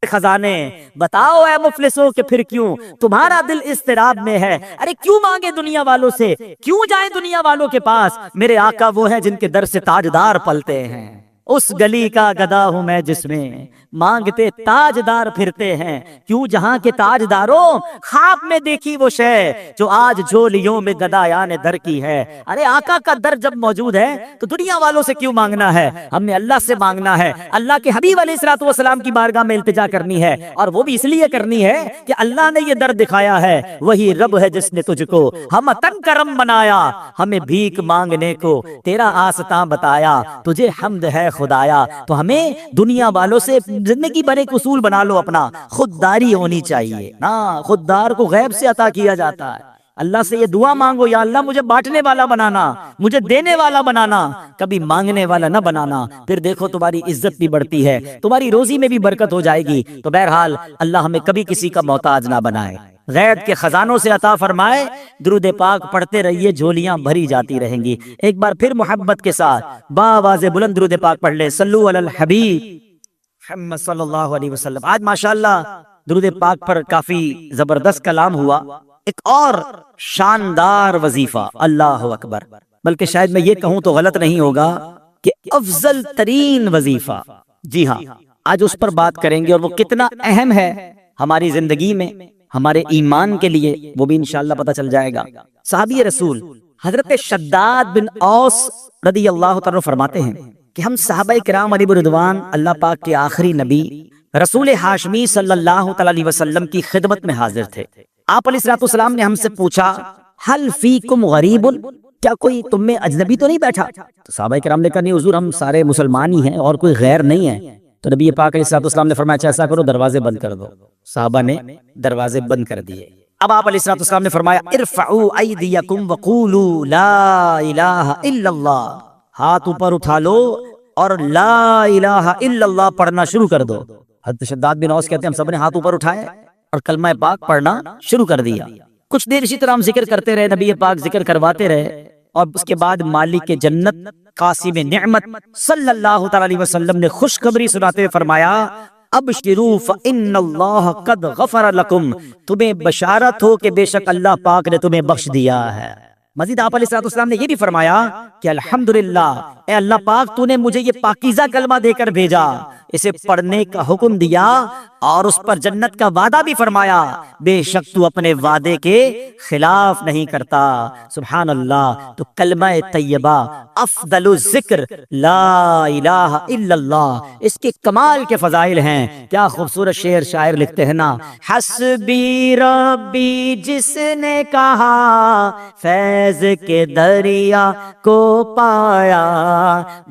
خزانے، بتاؤ اے مفلسوں کہ پھر کیوں تمہارا دل اضطراب میں ہے؟ ارے کیوں مانگے دنیا والوں سے، کیوں جائیں دنیا والوں کے پاس؟ میرے آقا وہ ہیں جن کے در سے تاجدار پلتے ہیں۔ اس گلی کا گدا ہوں میں جس میں مانگتے تاجدار پھرتے ہیں، کیوں جہاں کے تاجداروں خواب میں دیکھی وہ شے جو آج جھولیوں میں گدایان در کی ہے۔ ارے آقا کا در جب موجود ہے تو دنیا والوں سے کیوں مانگنا ہے؟ ہم نے اللہ سے مانگنا ہے، اللہ کے حبیب علیہ الصلوۃ والسلام کی بارگاہ میں التجا کرنی ہے، اور وہ بھی اس لیے کرنی ہے کہ اللہ نے یہ در دکھایا ہے، وہی رب ہے جس نے تجھ کو ہم تن کرم بنایا، ہمیں بھیک مانگنے کو تیرا آستاں بتایا، تجھے حمد ہے خدایا۔ تو ہمیں دنیا والوں سے زندگی بھر ایک اصول بنا لو اپنا، خودداری ہونی چاہیے نا۔ خوددار کو غیب سے عطا کیا جاتا ہے۔ اللہ سے یہ دعا مانگو، یا اللہ مجھے بانٹنے والا بنانا، مجھے دینے والا بنانا، کبھی مانگنے والا نہ بنانا، پھر دیکھو تمہاری عزت بھی بڑھتی ہے، تمہاری روزی میں بھی برکت ہو جائے گی۔ تو بہرحال اللہ ہمیں کبھی کسی کا محتاج نہ بنائے، غیب کے خزانوں سے عطا فرمائے۔ درود پاک پڑھتے رہیے، جھولیاں بھری جاتی رہیں گی۔ ایک بار پھر محبت کے ساتھ باواز بلند درود پاک پڑھ لیں، صلو علی الحبیب محمد صلی اللہ علیہ وسلم۔ آج ماشاءاللہ درود پاک پر کافی زبردست کلام ہوا۔ ایک اور شاندار وظیفہ، اللہ اکبر، بلکہ شاید میں یہ کہوں تو غلط نہیں ہوگا کہ افضل ترین وظیفہ، جی ہاں، آج اس پر بات کریں گے، اور وہ کتنا اہم ہے ہماری زندگی میں، ہمارے ایمان کے لیے، وہ بھی انشاءاللہ پتہ چل جائے گا۔ صحابی رسول حضرت شداد بن اوس رضی اللہ تعالیٰ فرماتے ہیں کہ ہم صحابہ کرام علیہ رضوان اللہ پاک کے آخری نبی رسول ہاشمی صلی اللہ تعالیٰ علیہ وسلم کی خدمت میں حاضر تھے۔ آپ علیہ الصلوۃ والسلام نے ہم سے پوچھا، حل فیکم غریب، کیا کوئی تم میں اجنبی تو نہیں بیٹھا؟ تو صحابہ کرام نے کہا نہیں حضور، ہم سارے مسلمان ہی ہیں اور کوئی غیر نہیں ہے۔ تو نبی پاک علیہ الصلوۃ والسلام نے فرمایا ایسا کرو، دروازے بند کر دو۔ صحابہ نے دروازے بند کر دیے۔ اب آپ علیہ الصلوۃ والسلام نے فرمایا ارفعوا ایدیکم وقولوا لا الہ الا اللہ، ہاتھ اوپر اٹھا لو اور لا الہ الا اللہ پڑھنا شروع کر دو۔ حضرت شداد بن اوس کہتے ہیں ہم سب نے ہاتھ اوپر اٹھائے اور کلمہ پاک پڑھنا شروع کر دیا۔ کچھ دیر اسی طرح ہم ذکر کرتے رہے، نبی پاک ذکر کرواتے رہے، اور اس کے بعد مالک جنت قاسم نعمت صلی اللہ تعالی علیہ وسلم نے خوشخبری سناتے ہوئے فرمایا ابشروا فإن اللہ قد غفر لکم، تمہیں بشارت ہو کہ بے شک اللہ پاک نے تمہیں بخش دیا ہے۔ مزید آپ علیہ السلام نے یہ بھی فرمایا کہ الحمدللہ، اے اللہ پاک تو نے مجھے یہ پاکیزہ کلمہ دے کر بھیجا، اسے پڑھنے کا حکم دیا اور اس پر جنت کا وعدہ بھی فرمایا، بے شک تو اپنے وعدے کے خلاف نہیں کرتا۔ سبحان اللہ۔ تو کلمہ طیبہ افضل الذکر لا الہ الا اللہ، اس کے کمال کے فضائل ہیں۔ کیا خوبصورت شعر شاعر لکھتے ہیں نا، حسبی ربی جس نے کہا فیض کے دریا کو پایا،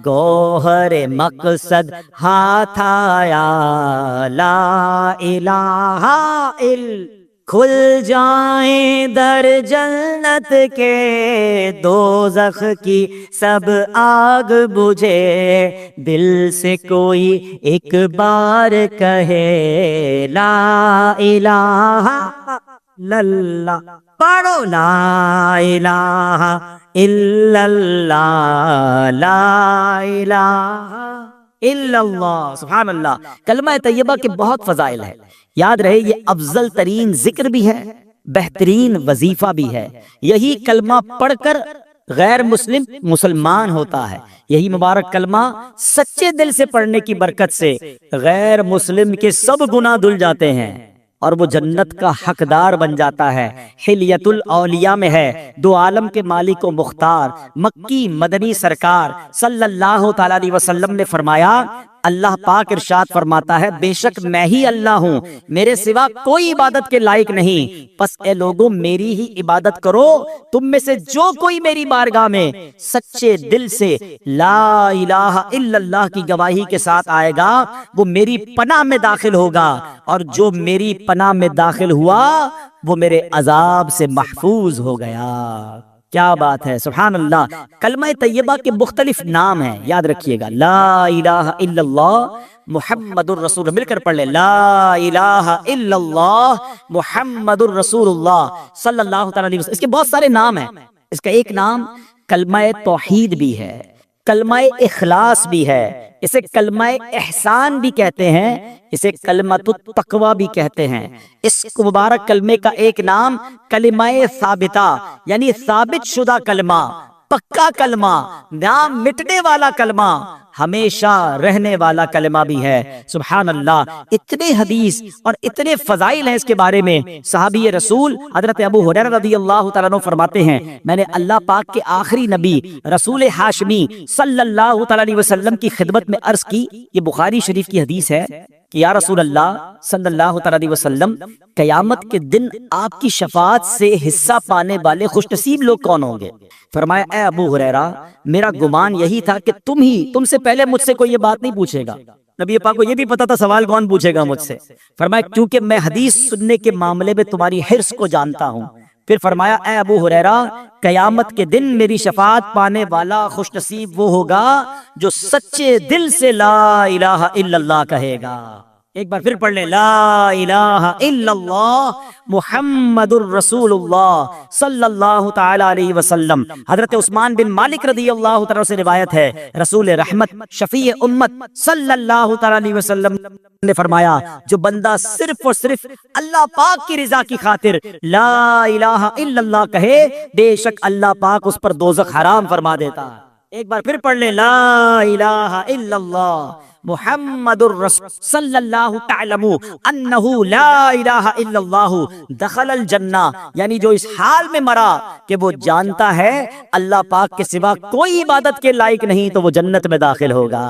گوہر مقصد ہاتھ آیا، لا الہ الا، کھل جائیں در جنت کے، دوزخ کی سب آگ بجھے، دل سے کوئی ایک بار کہے لا الہ الا اللہ، پڑھو لا الہ الا اللہ، لا الہ الا اللہ۔ سبحان اللہ۔ کلمہ طیبہ کے بہت فضائل ہیں، یاد رہے یہ افضل ترین ذکر بھی ہے، بہترین وظیفہ بھی ہے۔ یہی کلمہ پڑھ کر غیر مسلم مسلمان ہوتا ہے۔ یہی مبارک کلمہ سچے دل سے پڑھنے کی برکت سے غیر مسلم کے سب گناہ دھل جاتے ہیں اور وہ جنت کا حقدار بن جاتا ہے۔ حلیت الاولیاء میں ہے، دو عالم کے مالک و مختار مکی مدنی سرکار صلی اللہ تعالی علیہ وسلم نے فرمایا، اللہ پاک ارشاد فرماتا ہے بے شک میں ہی اللہ ہوں، میرے سوا کوئی عبادت کے لائق نہیں، پس اے لوگوں میری ہی عبادت کرو۔ تم میں سے جو کوئی میری بارگاہ میں سچے دل سے لا الہ الا اللہ کی گواہی کے ساتھ آئے گا وہ میری پناہ میں داخل ہوگا، اور جو میری پناہ میں داخل ہوا وہ میرے عذاب سے محفوظ ہو گیا۔ کیا بات ہے، سبحان اللہ۔ کلمہ طیبہ کے مختلف نام ہیں، یاد رکھیے گا، لا الہ الا اللہ محمد الرسول، مل کر پڑھ لیں، لا الہ الا اللہ محمد الرسول اللہ صلی اللہ تعالی علیہ وسلم۔ اس کے بہت سارے نام ہیں، اس کا ایک نام کلمہ توحید بھی ہے، کلمہ اخلاص بھی ہے، اسے کلمہ احسان بھی کہتے ہیں، اسے کلمۃ التقوی بھی کہتے ہیں۔ اس مبارک کلمے کا ایک نام کلمہ ثابتہ یعنی ثابت شدہ کلمہ، پکا کلمہ، نام مٹنے والا کلمہ، ہمیشہ رہنے والا کلمہ بھی ہے۔ سبحان اللہ، اتنے حدیث اور اتنے فضائل ہیں اس کے بارے میں۔ صحابی رسول حضرت ابو ہریرہ رضی اللہ تعالیٰ عنہ فرماتے ہیں، میں نے اللہ پاک کے آخری نبی رسول ہاشمی صلی اللہ تعالیٰ علیہ وسلم کی خدمت میں عرض کی، یہ بخاری شریف کی حدیث ہے کہ یا رسول اللہ صلی اللہ تعالیٰ علیہ وسلم، قیامت کے دن آپ کی شفاعت سے حصہ پانے والے خوش نصیب لوگ کون ہوں گے؟ فرمایا اے ابو ہریرہ، میرا گمان یہی تھا کہ تم سے پہلے مجھ سے کوئی یہ بات نہیں پوچھے گا۔ نبی پاک کو یہ بھی پتا تھا سوال کون پوچھے گا مجھ سے۔ فرمایا کیونکہ میں حدیث سننے کے معاملے میں تمہاری حرص کو جانتا ہوں۔ پھر فرمایا اے ابو ہریرہ، قیامت کے دن میری شفاعت پانے والا خوش نصیب وہ ہوگا جو سچے دل سے لا الہ الا اللہ کہے گا۔ ایک بار پھر پڑھ لیں، لا الہ الا اللہ محمد الرسول اللہ صلی اللہ تعالی علیہ وسلم۔ حضرت عثمان بن مالک رضی اللہ تعالی سے روایت ہے، رسول رحمت شفیع امت صلی اللہ تعالی علیہ وسلم نے فرمایا، جو بندہ صرف اور صرف اللہ پاک کی رضا کی خاطر لا الہ الا اللہ کہے، بے شک اللہ پاک اس پر دوزخ حرام فرما دیتا۔ ایک بار پھر پڑھ لیں، لا الہ الا اللہ محمد الرسول صلی اللہ تعلم انہ لا الہ الا اللہ دخل الجنہ، یعنی جو اس حال میں مرا کہ وہ جانتا ہے اللہ پاک کے سوا کوئی عبادت کے لائق نہیں تو وہ جنت میں داخل ہوگا۔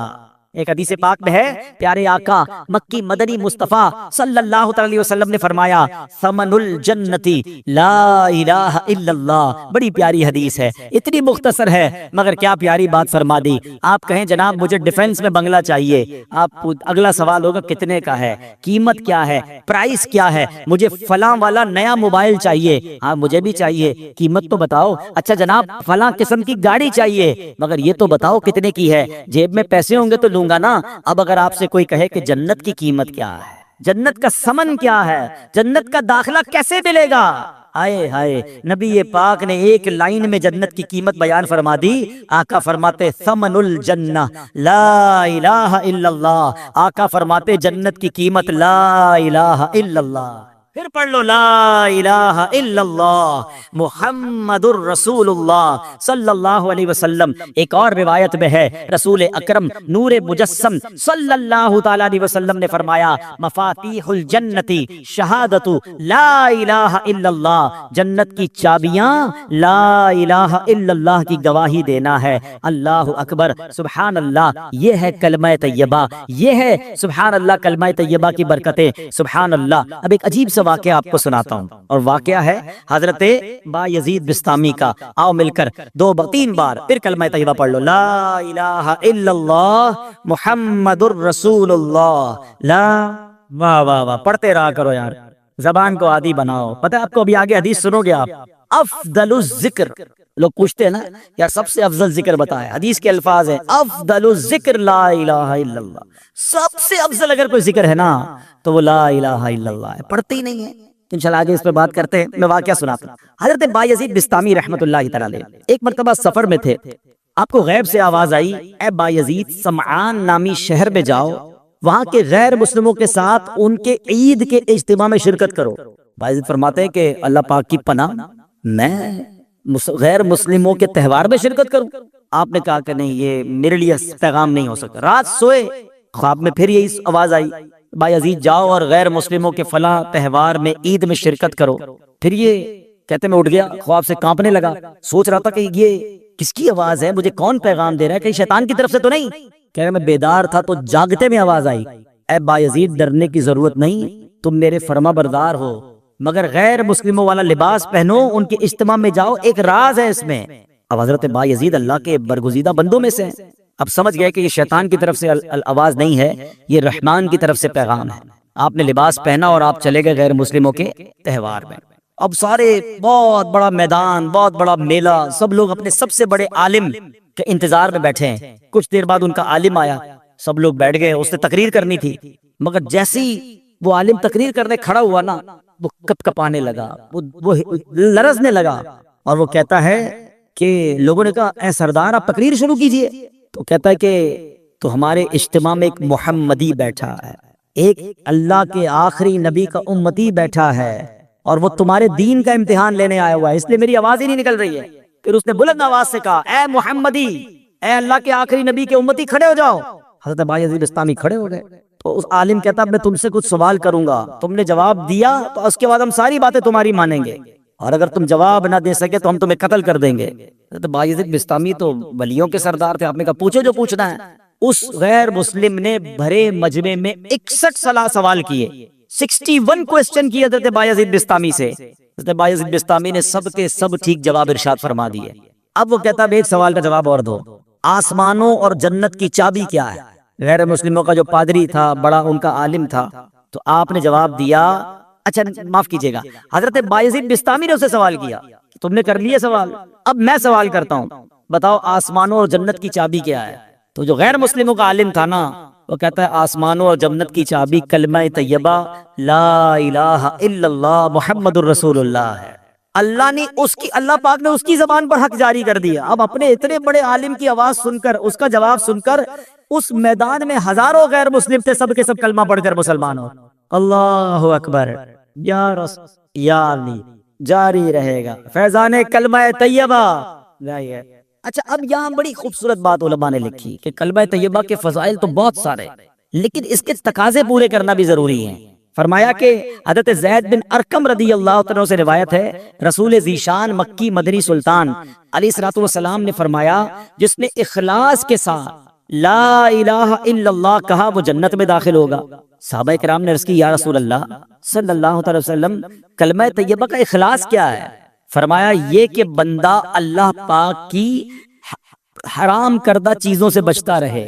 ایک حدیث پاک میں ہے، پیارے آقا مکی مدنی مصطفیٰ صلی اللہ علیہ وسلم نے فرمایا، ثمن الجنتی لا الہ الا اللہ۔ بڑی پیاری حدیث ہے، اتنی مختصر ہے مگر کیا پیاری بات فرما دی۔ آپ کہیں جناب مجھے ڈیفنس میں بنگلہ چاہیے، آپ اگلا سوال ہوگا کتنے کا ہے، قیمت کیا ہے، پرائس کیا ہے، مجھے فلاں والا نیا موبائل چاہیے، ہاں مجھے بھی چاہیے، قیمت تو بتاؤ۔ اچھا جناب فلاں قسم کی گاڑی چاہیے مگر یہ تو بتاؤ کتنے کی ہے، جیب میں پیسے ہوں گے تو گا نا۔ اب اگر آپ سے کوئی کہے کہ جنت کی قیمت کیا ہے، جنت کا ثمن کیا ہے، جنت کا داخلہ کیسے ملے گا، ہائے ہائے، نبی پاک نے ایک لائن میں جنت کی قیمت بیان فرما دی۔ آقا فرماتے ثمن الجنہ لا الہ الا اللہ، آقا فرماتے جنت کی قیمت لا الہ الا اللہ۔ پھر پڑھ لو، لا الہ الا اللہ محمد الرسول اللہ صلی اللہ علیہ وسلم۔ ایک اور روایت میں ہے، رسول اکرم نور مجسم صلی اللہ تعالی علیہ وسلم نے فرمایا، مفاتیح الجنتی شہادت لا الہ الا اللہ، جنت کی چابیاں لا الہ الا اللہ کی گواہی دینا ہے۔ اللہ اکبر، سبحان اللہ، یہ ہے کلمہ طیبہ، یہ ہے سبحان اللہ کلمہ طیبہ کی برکتیں، سبحان اللہ۔ اب ایک عجیب واقعہ آپ کو سناتا ہوں، اور واقعہ ہے حضرت با یزید بستامی کا۔ آؤ مل کر تین بار پھر کلمہ طیبہ پڑھ لو، لا الہ الا اللہ محمد الرسول اللہ۔ لا واہ واہ واہ، پڑھتے رہا کرو یار، زبان کو عادی بناؤ۔ پتہ ہے آپ کو ابھی آگے حدیث سنو گے آپ، افضل الذکر، لوگ پوچھتے ہیں نا یار سب سے افضل ذکر بتائے، حدیث کے الفاظ ہیں افضل الذکر لا الہ الا اللہ، سب سے افضل اگر کوئی ذکر ہے نا تو وہ لا الہ الا اللہ ہے، پڑھتے ہی نہیں ہے۔ انشاءاللہ آگے اس پہ بات کرتے ہیں۔ میں واقعہ سناتا ہوں۔ حضرت بایزید بستامی رحمت اللہ تعالی علیہ ایک مرتبہ سفر میں تھے، آپ کو غیب سے آواز آئی، اے بایزید سمعان نامی شہر میں جاؤ، وہاں کے غیر مسلموں کے ساتھ ان کے عید کے اجتماع میں شرکت کرو۔ بایزید فرماتے ہیں کہ اللہ پاک کی پناہ، میں غیر مسلموں کے تہوار میں شرکت کروں؟ آپ نے کہا کہ نہیں، یہ میرے لیے پیغام نہیں ہو سکتا۔ رات سوئے، خواب میں پھر یہی آواز آئی، بایزید جاؤ اور غیر مسلموں کے فلاں تہوار میں عید میں شرکت کرو۔ پھر یہ کہتے میں اٹھ گیا، خواب سے کانپنے لگا، سوچ رہا تھا کہ یہ کس کی آواز ہے، مجھے کون پیغام دے رہا ہے، کہیں شیطان کی طرف سے تو نہیں؟ کہہ رہے میں بیدار تھا تو جاگتے میں آواز آئی، اے بایزید ڈرنے کی ضرورت نہیں، تم میرے فرما بردار ہو، مگر غیر مسلموں والا لباس پہنو، ان کے اجتماع میں جاؤ، ایک راز ہے اس میں۔ اب حضرت بایزید اللہ کے برگزیدہ بندوں میں سے ہیں، اب سمجھ گئے کہ یہ شیطان کی طرف سے آواز نہیں ہے، یہ رحمان کی طرف سے پیغام ہے۔ آپ نے لباس پہنا اور آپ چلے گئے غیر مسلموں کے تہوار میں۔ اب سارے بہت بڑا میدان، بہت بڑا میلہ، سب لوگ اپنے سب سے بڑے عالم کے انتظار میں بیٹھے ہیں۔ کچھ دیر بعد ان کا عالم آیا، سب لوگ بیٹھ گئے، اس نے تقریر کرنی تھی، مگر جیسی وہ عالم تقریر کرنے کھڑا ہوا نا، وہ کپ کپانے لگا، وہ لرزنے لگا، اور وہ کہتا ہے کہ لوگوں نے کہا اے سردار آپ تقریر شروع کیجئے۔ تو کہتا ہے کہ تو ہمارے اجتماع میں ایک محمدی بیٹھا ہے، ایک اللہ کے آخری نبی کا امتی بیٹھا ہے، اور وہ تمہارے دین کا امتحان لینے آیا ہوا ہے، اس لیے میری آواز ہی نہیں نکل رہی ہے۔ پھر اس نے بلند آواز سے کہا، اے محمدی، اے اللہ کے آخری نبی کے امتی، کھڑے ہو جاؤ۔ حضرت بایزید بستامی کھڑے ہو گئے۔ تو اس عالم کہتا، میں تم سے کچھ سوال کروں گا، تم نے جواب دیا تو اس کے بعد ہم ساری باتیں تمہاری مانیں گے، اور اگر تم جواب نہ دے سکے تو ہم تمہیں قتل کر دیں گے۔ حضرت بایزید بستامی تو ولیوں کے سردار تھے، آپ نے کہا پوچھو جو پوچھنا ہے۔ اس غیر مسلم نے بھرے مجمع میں 61 سوال کیے، 61 کوسچن کیے حضرت بایزید بستامی سے۔ حضرت بایزید بستامی نے سب کے سب ٹھیک جواب ارشاد فرما دیے۔ اب وہ کہتا ہے ایک سوال کا جواب اور دو، آسمانوں اور جنت کی چابی کیا ہے؟ غیر مسلموں کا جو پادری تھا، بڑا ان کا عالم تھا، تو آپ نے جواب دیا، اچھا معاف کیجیے گا، حضرت بایزید بستامی نے اسے سوال کیا، تم نے کر لیا سوال، اب میں سوال کرتا ہوں، بتاؤ آسمانوں اور جنت کی چابی کیا ہے؟ تو جو غیر مسلموں کا عالم تھا نا، وہ کہتا ہے آسمانوں اور جنت کی چابی کلمہ طیبہ لا الہ الا اللہ محمد الرسول اللہ ہے۔ اللہ پاک نے اس کی زبان پر حق جاری کر دیا۔ اب اپنے اتنے بڑے عالم کی آواز سن کر، اس کا جواب سن کر، اس میدان میں ہزاروں غیر مسلم تھے، سب کے سب کلمہ پڑھ کر مسلمان ہو۔ اللہ اکبر، یا رسول، یا علی، جاری رہے گا فیضان کلمہ طیبہ۔ اچھا، اب یہاں بڑی خوبصورت بات علماء نے لکھی کہ کلمہ طیبہ کے فضائل تو بہت سارے، لیکن اس کے تقاضے پورے کرنا بھی ضروری ہیں۔ فرمایا کہ حضرت زید بن ارقم رضی اللہ عنہ سے روایت ہے، رسول ذیشان مکی مدنی سلطان علیہ الصلوۃ والسلام نے فرمایا، جس نے اخلاص کے ساتھ لا الہ الا اللہ کہا وہ جنت میں داخل ہوگا۔ صحابہ کرام نے عرض کی، یا رسول اللہ صلی اللہ علیہ وسلم، کلمہ طیبہ کا اخلاص کیا ہے؟ فرمایا یہ کہ بندہ اللہ پاک کی حرام کردہ چیزوں سے بچتا رہے۔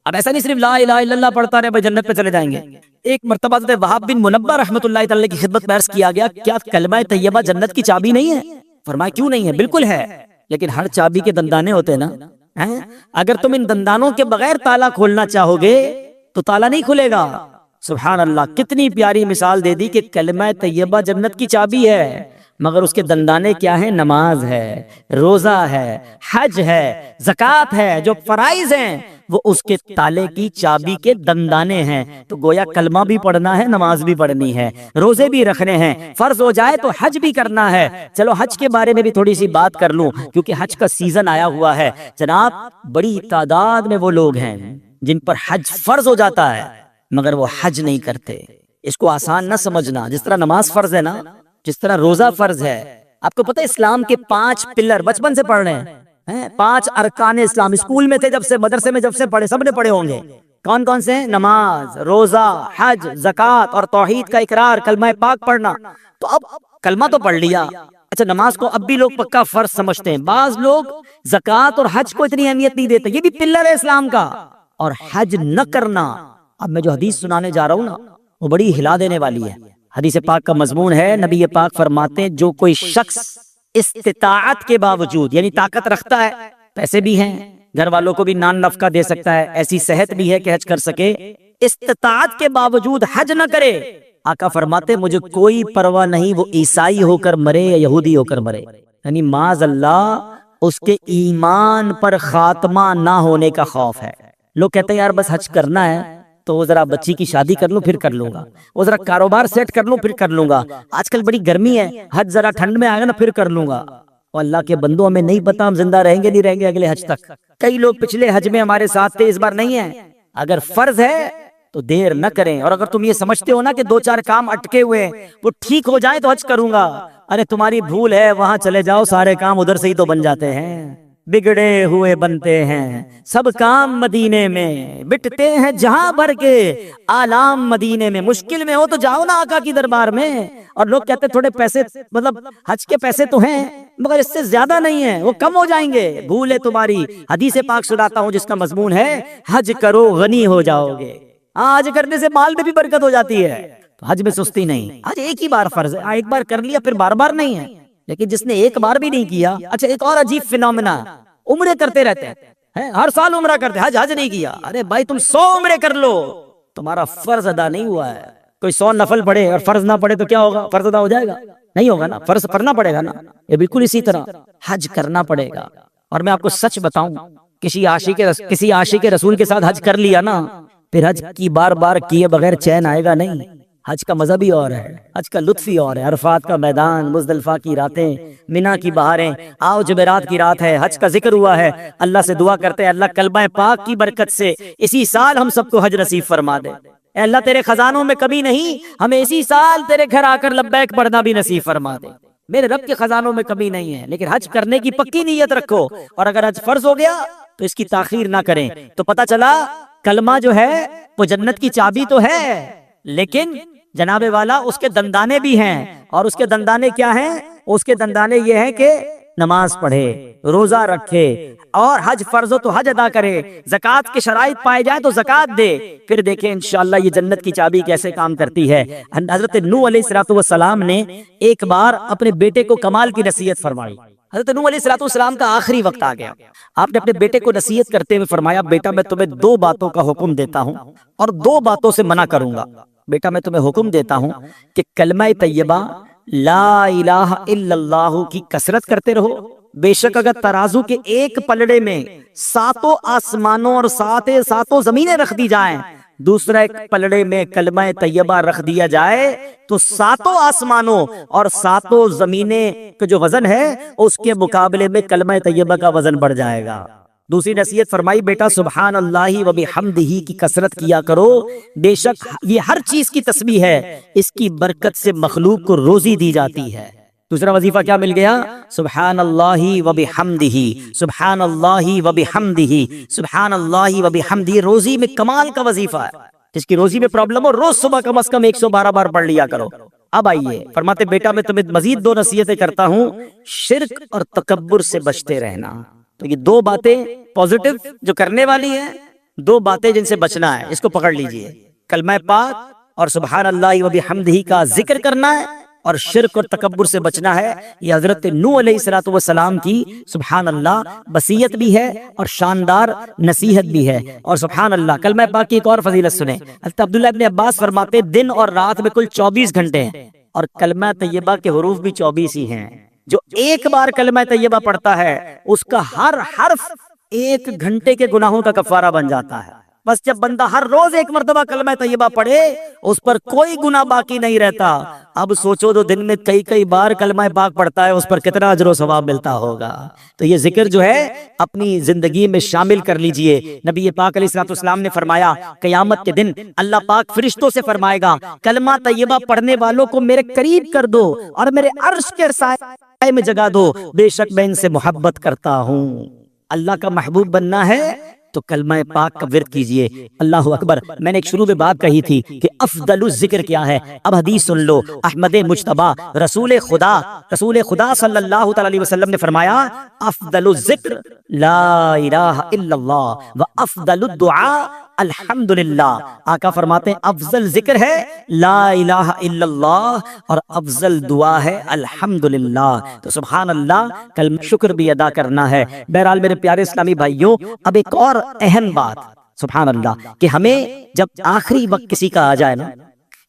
اب ایسا نہیں صرف لا الہ الا اللہ پڑھتا رہے بھائی جنت پہ چلے جائیں گے۔ ایک مرتبہ حضرت وہاب بن منبہ رحمۃ اللہ تعالی کی خدمت میں عرض کیا گیا، کیا کلمہ طیبہ جنت کی چابی نہیں ہے؟ فرمایا کیوں نہیں ہے، بالکل ہے، لیکن ہر چابی کے دندانے ہوتے ہیں نا، اگر تم ان دندانوں کے بغیر تالا کھولنا چاہو گے تو تالا نہیں کھلے گا۔ سبحان اللہ، کتنی پیاری مثال دے دی کہ کلمہ طیبہ جنت کی چابی ہے، مگر اس کے دندانے کیا ہیں؟ نماز ہے، روزہ ہے، حج ہے، زکوٰۃ ہے، جو فرائض ہیں وہ اس کے تالے کی چابی کے دندانے ہیں۔ تو گویا کلمہ بھی پڑھنا ہے، نماز بھی پڑھنی ہے، روزے بھی رکھنے ہیں، فرض ہو جائے تو حج بھی کرنا ہے۔ چلو حج کے بارے میں بھی تھوڑی سی بات کر لوں، کیونکہ حج کا سیزن آیا ہوا ہے جناب۔ بڑی تعداد میں وہ لوگ ہیں جن پر حج فرض ہو جاتا ہے مگر وہ حج نہیں کرتے۔ اس کو آسان نہ سمجھنا، جس طرح نماز فرض ہے نا، جس طرح روزہ فرض ہے۔ آپ کو پتہ ہے اسلام کے 5 پلر بچپن سے پڑھ رہے ہیں، 5 ارکان اسلام، اسکول میں تھے جب سے، مدرسے میں جب سے پڑھے، سب نے پڑھے ہوں گے۔ کون کون سے ہیں؟ نماز، روزہ، حج، زکوٰۃ اور توحید کا اقرار، کلمہ پاک پڑھنا۔ تو اب کلمہ تو پڑھ لیا، اچھا نماز کو اب بھی لوگ پکا فرض سمجھتے ہیں، بعض لوگ زکوٰۃ اور حج کو اتنی اہمیت نہیں دیتے، یہ بھی پلر ہے اسلام کا۔ اور حج نہ کرنا، اب میں جو حدیث سنانے جا رہا ہوں نا وہ بڑی ہلا دینے والی ہے۔ حدیث پاک کا مضمون ہے، نبی پاک فرماتے ہیں جو کوئی شخص استطاعت کے باوجود، یعنی طاقت رکھتا ہے، پیسے بھی ہیں، گھر والوں کو بھی نان نفقہ دے سکتا ہے، ایسی صحت بھی ہے کہ حج کر سکے، استطاعت کے باوجود حج نہ کرے، آقا فرماتے مجھے کوئی پرواہ نہیں وہ عیسائی ہو کر مرے یا یہودی ہو کر مرے، یعنی معاذ اللہ اس کے ایمان پر خاتمہ نہ ہونے کا خوف ہے۔ لوگ کہتے ہیں یار بس حج کرنا ہے تو وہ ذرا بچی کی شادی کر لوں پھر کر لوں گا، وہ ذرا کاروبار سیٹ کر لوں پھر کر لوں گا، آج کل بڑی گرمی ہے، حج ذرا ٹھنڈ میں آئے گا نا پھر کر لوں گا۔ اور اللہ کے بندوں، ہمیں نہیں پتا ہم زندہ رہیں گے نہیں رہیں گے اگلے حج تک۔ کئی لوگ پچھلے حج میں ہمارے ساتھ تھے، اس بار نہیں ہیں۔ اگر فرض ہے تو دیر نہ کریں، اور اگر تم یہ سمجھتے ہو نا کہ 2-4 کام اٹکے ہوئے وہ ٹھیک ہو جائیں تو حج کروں گا، ارے تمہاری بھول ہے، وہاں چلے جاؤ، سارے کام ادھر سے ہی تو بن جاتے ہیں۔ بگڑے ہوئے بنتے ہیں سب کام مدینے میں، بٹتے ہیں جہاں بھر کے آلام مدینے میں، مشکل میں ہو تو جاؤ نا آقا کی دربار میں۔ اور لوگ کہتے تھوڑے پیسے، مطلب حج کے پیسے تو ہیں مگر اس سے زیادہ نہیں ہیں، وہ کم ہو جائیں گے، بھول ہے تمہاری۔ حدیث پاک سناتا ہوں جس کا مضمون ہے حج کرو غنی ہو جاؤ گے۔ حج کرنے سے مال میں بھی برکت ہو جاتی ہے، تو حج میں سستی نہیں۔ حج ایک ہی بار فرض ہے، ایک بار کر لیا پھر بار بار نہیں ہے، لیکن جس نے ایک بار بھی نہیں کیا۔ اچھا ایک اور عجیب فینومینا، عمرے کرتے رہتے ہیں، ہر سال عمرہ کرتے، حج نہیں کیا۔ ارے بھائی تم 100 عمرے کر لو، تمہارا فرض ادا نہیں ہوا ہے۔ کوئی 100 نفل پڑھے اور فرض نہ پڑھے تو کیا ہوگا؟ فرض ادا ہو جائے گا؟ نہیں ہوگا نا، فرض کرنا پڑے گا نا۔ یہ بالکل اسی طرح حج کرنا پڑے گا۔ اور میں آپ کو سچ بتاؤں کسی عاشق رسول کے ساتھ حج کر لیا نا، پھر حج کی بار بار کیے بغیر چین آئے گا نہیں۔ حج کا مزہ بھی اور ہے، حج کا لطف ہی اور ہے۔ عرفات کا میدان، مزدلفہ کی راتیں، مینا کی بہاریں، آؤ جمعرات کی رات ہے، حج کا ذکر ہوا ہے۔ اللہ سے دعا کرتے ہیں اللہ کلمہ پاک کی برکت سے اسی سال ہم سب کو حج نصیب فرما دے۔ اے اللہ تیرے خزانوں میں کمی نہیں، ہمیں اسی سال تیرے گھر آ کر لبیک پڑھنا بھی نصیب فرما دے۔ میرے رب کے خزانوں میں کمی نہیں ہے، لیکن حج کرنے کی پکی نیت رکھو، اور اگر حج فرض ہو گیا تو اس کی تاخیر نہ کریں۔ تو پتہ چلا کلمہ جو ہے وہ جنت کی چابی تو ہے، لیکن جناب والا اس کے دندانے بھی ہیں، اور اس کے دندانے کیا ہیں؟ اس کے دندانے یہ ہیں کہ نماز پڑھے، روزہ رکھے، اور حج فرض ہو تو حج ادا کرے، زکوٰۃ کے شرائط پائے جائیں تو زکوٰۃ دے۔ پھر دیکھیں انشاءاللہ یہ جنت کی چابی کیسے کام کرتی ہے۔ حضرت نوح علیہ السلام نے ایک بار اپنے بیٹے کو کمال کی نصیحت فرمائی۔ حضرت نوح علیہ السلام کا آخری وقت آ گیا، آپ نے اپنے بیٹے کو نصیحت کرتے ہوئے فرمایا بیٹا میں تمہیں دو باتوں کا حکم دیتا ہوں اور دو باتوں سے منع کروں گا۔ بیٹا میں تمہیں حکم دیتا ہوں کہ کلمہ طیبہ لا الہ الا اللہ کی کثرت کرتے رہو۔ بے شک اگر ترازو کے ایک پلڑے میں ساتوں آسمانوں اور ساتوں زمینیں رکھ دی جائیں، دوسرا ایک پلڑے میں کلمہ طیبہ رکھ دیا جائے، تو ساتوں آسمانوں اور ساتوں زمینیں کا جو وزن ہے اس کے مقابلے میں کلمہ طیبہ کا وزن بڑھ جائے گا۔ دوسری نصیحت فرمائی بیٹا سبحان اللہ و بحمدہ کی کثرت کیا کرو، بے شک یہ ہر چیز کی تسبیح ہے، اس کی برکت سے مخلوق کو روزی دی جاتی ہے۔ دوسرا وظیفہ کیا مل گیا؟ سبحان اللہ و بحمدہ، سبحان اللہ و بحمدہ، سبحان اللہ و بحمدہ۔ روزی میں کمال کا وظیفہ ہے، جس کی روزی میں پرابلم ہو روز صبح کم از کم 112 بار پڑھ لیا کرو۔ اب آئیے فرماتے بیٹا میں تمہیں مزید دو نصیحتیں کرتا ہوں، شرک اور تکبر سے بچتے رہنا۔ تو یہ دو باتیں پازیٹو جو کرنے والی ہیں، دو باتیں جن سے بچنا ہے، اس کو پکڑ لیجئے۔ کلمہ پاک اور سبحان اللہ و بحمدہ کا ذکر کرنا ہے، اور شرک اور تکبر سے بچنا ہے۔ یہ حضرت نوح علیہ السلام کی سبحان اللہ وصیت بھی ہے اور شاندار نصیحت بھی ہے۔ اور سبحان اللہ کلمہ پاک کی ایک اور فضیلت سنیں۔ حضرت عبداللہ ابن عباس فرماتے دن اور رات میں کل 24 گھنٹے ہیں، اور کلمہ طیبہ کے حروف بھی 24 ہی ہیں۔ جو ایک بار کلمہ طیبہ پڑھتا ہے اس کا ہر حرف 1 گھنٹے کے گناہوں کا کفارہ بن جاتا ہے۔ بس جب بندہ ہر روز ایک مرتبہ کلمہ طیبہ پڑھے اس پر کوئی گناہ باقی نہیں رہتا۔ اب سوچو تو دن میں کئی بار کلمہ پاک پڑھتا ہے اس پر کتنا اجر و ثواب ملتا ہوگا۔ تو یہ ذکر جو ہے اپنی زندگی میں شامل کر لیجئے۔ نبی پاک علیہ السلام نے فرمایا قیامت کے دن اللہ پاک فرشتوں سے فرمائے گا کلمہ طیبہ پڑھنے والوں کو میرے قریب کر دو اور میرے عرش کے سائے میں جگہ دو، بے شک میں ان سے محبت کرتا ہوں۔ اللہ کا محبوب بننا ہے تو کلمہ پاک کا ورد کیجئے۔ اللہ اکبر۔ میں نے ایک شروع میں بات کہی تھی کہ افضل الذکر کیا ہے، اب حدیث سن لو۔ احمد مجتبی رسول خدا صلی اللہ علیہ وسلم نے فرمایا افضل الذکر لا الہ الا اللہ و افضل الدعاء الحمدللہ۔ آقا فرماتے ہیں افضل ذکر ہے لا الہ الا اللہ اور افضل دعا ہے الحمدللہ۔ تو سبحان اللہ کلمہ شکر بھی ادا کرنا ہے۔ بہرحال میرے پیارے اسلامی بھائیوں، اب ایک اور اہم بات سبحان اللہ کہ ہمیں جب آخری وقت کسی کا آ جائے نا،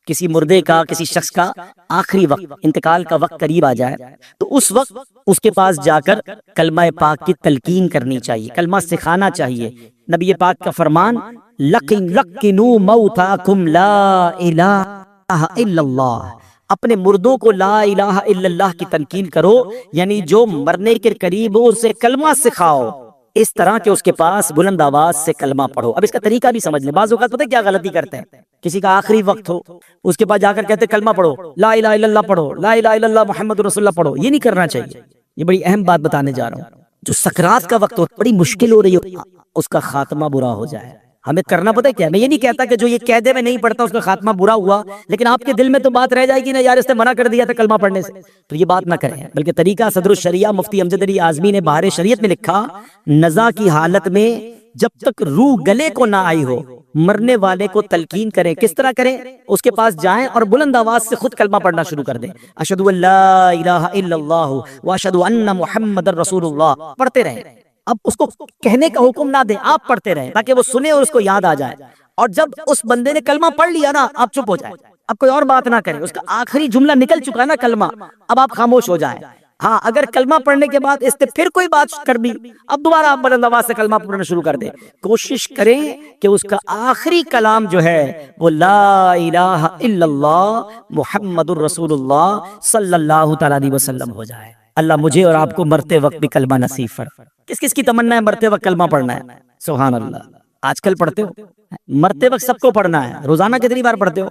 کسی مردے کا، کسی شخص کا آخری وقت، انتقال کا وقت قریب آ جائے، تو اس وقت اس کے پاس جا کر کلمہ پاک کی تلقین کرنی چاہیے، کلمہ سکھانا چاہیے۔ نبی پاک کا فرمان لَقِنُوا مَوْتَاكُمْ لَا إِلَٰهَ إِلَّا اللَّهُ، اپنے مردوں کو لا الہ الا اللہ کی تلقین کرو، یعنی جو مرنے کے قریب ہو اسے کلمہ سکھاؤ، اس طرح کہ اس کے پاس بلند آواز سے کلمہ پڑھو۔ اب اس کا طریقہ بھی سمجھ لیں۔ بعض اوقات پتہ ہے کیا غلطی کرتے ہیں، کسی کا آخری وقت ہو اس کے پاس جا کر کہتے کلمہ پڑھو، لا الہ الا اللہ پڑھو، لا الہ الا اللہ محمد رسول اللہ پڑھو۔ یہ نہیں کرنا چاہیے۔ یہ بڑی اہم بات بتانے جا رہا ہوں۔ جو سکرات کا وقت ہو، بڑی مشکل ہو رہی ہو، اس کا خاتمہ برا ہو جائے، ہمیں کرنا پتہ ہے کیا؟ میں یہ نہیں کہتا کہ جو یہ قیدے میں نہیں پڑھتا اس کا خاتمہ برا ہوا، لیکن آپ کے دل میں تو بات رہ جائے گی نا یار اس نے منع کر دیا تھا کلمہ پڑھنے سے، تو یہ بات نہ کریں۔ بلکہ طریقہ صدر الشریعہ مفتی امجد علی اعظمی نے بہار شریعت میں لکھا نزا کی حالت میں جب تک روح گلے کو نہ آئی ہو مرنے والے کو تلقین کریں۔ کس طرح کریں؟ اس کے پاس جائیں اور بلند آواز سے خود کلمہ پڑھنا شروع کر دیں، اشہد ان لا الہ الا اللہ واشہد ان محمد رسول اللہ، پڑھتے رہیں۔ اب اس کو کہنے کا حکم نہ دیں، آپ پڑھتے رہیں تاکہ وہ سنے اور اس کو یاد آ جائے، اور جب اس بندے نے کلمہ پڑھ لیا نا آپ چپ ہو جائیں، اب کوئی اور بات نہ کریں، اس کا آخری جملہ نکل چکا ہے نا کلمہ، اب آپ خاموش ہو جائیں۔ ہاں اگر کلمہ پڑھنے کے بعد اس نے پھر کوئی بات کر دی، اب دوبارہ آپ بلند آواز سے کلمہ پڑھنا شروع کر دیں، کوشش کریں کہ اس کا آخری کلام جو ہے وہ لا الہ الا اللہ محمد الرسول اللہ صلی اللہ تعالی علیہ وسلم ہو جائے۔ اللہ مجھے اور آپ کو مرتے وقت بھی کلمہ نصیب فرمائے۔ کس کس کی تمنا ہے مرتے وقت کلمہ پڑھنا ہے؟ سبحان اللہ۔ آج کل پڑھتے ہو؟ مرتے وقت سب کو پڑھنا ہے۔ روزانہ کتنی بار پڑھتے ہو؟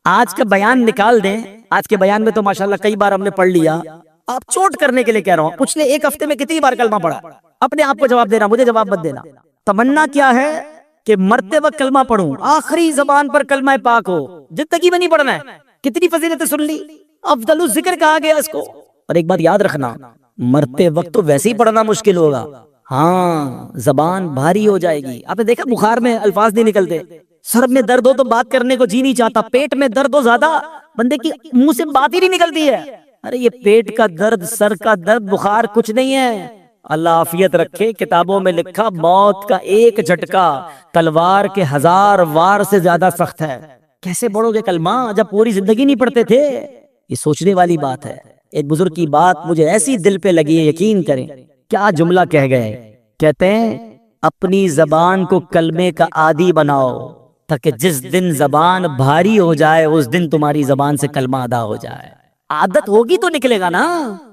آج کا بیان نکال دیں، آج کے بیان میں تو ماشاءاللہ کئی بار ہم نے پڑھ لیا۔ آپ چوٹ کرنے کے لیے کہہ رہا ہوں، پچھلے ایک ہفتے میں کتنی بار کلمہ پڑھا؟ اپنے آپ کو جواب دینا، مجھے جواب مت دینا۔ تمنا کیا ہے کہ مرتے وقت کلمہ پڑھوں، آخری زبان پر کلمہ پاک ہو، زندگی میں نہیں پڑھنا ہے۔ کتنی فضیلتیں سن لی، افضل الذکر کہا گیا اس کو۔ اور ایک بات یاد رکھنا، مرتے وقت تو ویسے ہی پڑھنا مشکل ہوگا، ہاں زبان بھاری ہو جائے گی۔ آپ نے دیکھا بخار میں الفاظ نہیں نکلتے، سر میں درد ہو تو بات کرنے کو جی نہیں چاہتا، پیٹ میں درد ہو زیادہ بندے کی منہ سے بات ہی نہیں نکلتی ہے۔ ارے یہ پیٹ کا درد، سر کا درد، بخار کچھ نہیں ہے۔ اللہ عافیت رکھے، کتابوں میں لکھا موت کا ایک جھٹکا تلوار کے 1000 وار سے زیادہ سخت ہے۔ کیسے پڑھو گے کلمہ جب پوری زندگی نہیں پڑھتے تھے؟ یہ سوچنے والی بات ہے۔ ایک بزرگ کی بات مجھے ایسی دل پہ لگی ہے، یقین کریں کیا جملہ کہہ گئے، کہتے ہیں اپنی زبان کو کلمے کا عادی بناؤ تاکہ جس دن زبان بھاری ہو جائے اس دن تمہاری زبان سے کلمہ ادا ہو جائے۔ عادت ہوگی تو نکلے گا نا،